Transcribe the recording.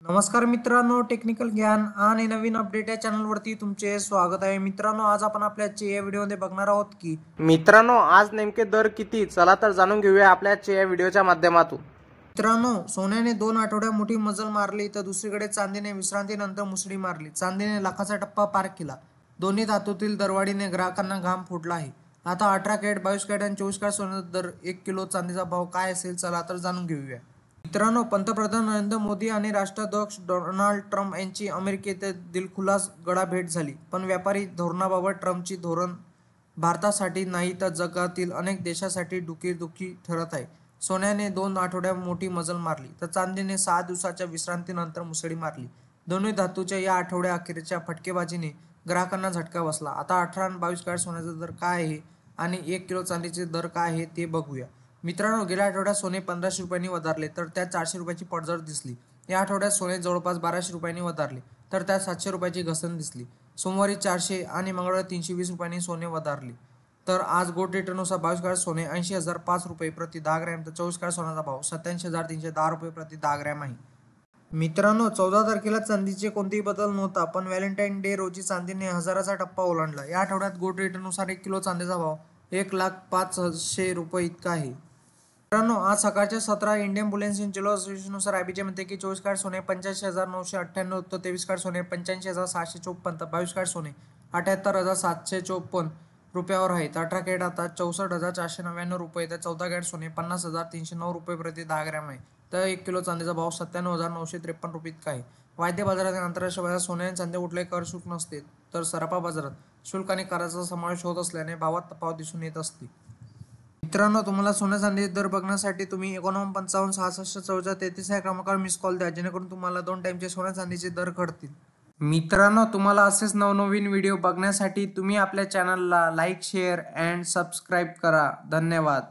नमस्कार मित्रांनो, टेक्निकल ज्ञान आणि नवीन अपडेट या चॅनलवरती तुमचे स्वागत आहे. मित्रांनो, आज आपण आपल्या या व्हिडिओमध्ये बघणार आहोत की आज नेमके दर किती, चला तर जाणून घेऊया आपल्या या व्हिडिओच्या माध्यमातून. मित्रांनो, सोन्याने 2 आठवड्या मोठी मजल मारली तर दुसरीकडे चांदीने विश्रांतीनंतर मुसळी मारली. चांदीने लाखाचा टप्पा पार केला. दोन्ही धातूतील दरवाढीने ग्राहकांना घाम फुटला आहे. आता 18 कॅरेट, 22 कॅरेट आणि 24 कॅरेट सोन्याचा दर, 1 किलो चांदीचा भाव काय असेल, चला तर जाणून घेऊया. मित्रांनो, पंतप्रधान नरेंद्र मोदी आणि राष्ट्राध्यक्ष डोनाल्ड ट्रम्प यांची अमेरिकेत दिलखुलास गळाभेट झाली. पण व्यापारी धोरणाबाबत ट्रम्पची धोरण भारतासाठी नाही तर जगातील अनेक देशांसाठी डुकीदुखी ठरत आहे. सोन्याने 2 आठवड्या मोठी मजल मारली तर चांदीने 6 दिवसाच्या विश्रांतीनंतर मुसळी मारली. दोन्ही धातूच्या या आठवड्या अखेरच्या फटकेबाजीने ग्राहकांना झटका बसला. आता 18 आणि 22 कॅरेट सोन्याचा दर काय आहे आणि 1 किलो चांदीचे दर काय आहे ते बघूया. मित्रांनो, गेल्या आठवड्यात सोने 1500 रुपयांनी वधारले तर त्यात 400 रुपयाची पडझड दिसली. या आठवड्यात सोने जवळपास 1200 रुपयांनी वधारले तर त्यात 700 रुपयाची घसरण दिसली. सोमवारी 400 आणि मंगळवारी 320 रुपयांनी सोने वधारले. तर आज गोल्ड रेटनुसार 22 कॅरेट सोने 80,005 रुपये प्रति 10 ग्रॅम तर 24 कॅरेट सोन्याचा भाव 87,310 रुपये प्रति 10 ग्रॅम आहे. मित्रांनो, 14 तारखेला चांदीचे कोणतेही बदल नव्हता, पण व्हॅलेंटाईन डे रोजी चांदीने 1000चा टप्पा ओलांडला. या आठवड्यात गोल्ड रेटनुसार 1 किलो चांदीचा भाव 1,05,600 रुपये इतका आहे. मित्रांनो, आज सकाळच्या 17 इंडियन बुलियन चिलो असोसिएशननुसार आयबीचे म्हणते की 24 कॅरेट सोने 85,998 तर 23 कॅरेट सोने 85,654 तर 22 कॅरेट सोने 78,754 रुपयावर आहेत. 18 कॅरेट आता 64,499 रुपये तर 14 कॅरेट सोने 50,309 रुपये प्रति 10 ग्रॅम आहे. तर 1 किलो चांदीचा भाव 97,953 रुपये इतका आहे. वायदे बाजारात आणि आंतरराष्ट्रीय बाजारात सोने आणि चांदी कुठलाही कर शुल्क नसते, तर सराफा बाजारात शुल्क आणि कराचा समावेश होत असल्याने भावात तफावत दिसून येत असते. मित्रांनो, तुम्हाला सोन्या चांदीचे दर बघण्यासाठी तुम्ही 59 55 66 44 या क्रमांकावर मिस कॉल द्या, जेणेकरून तुम्हाला 2 टाईमचे सोन्या चांदीचे दर कळतील. मित्रांनो, तुम्हाला असेच नवनवीन व्हिडिओ बघण्यासाठी तुम्ही आपल्या चॅनलला लाईक, शेअर अँड सबस्क्राईब करा. धन्यवाद.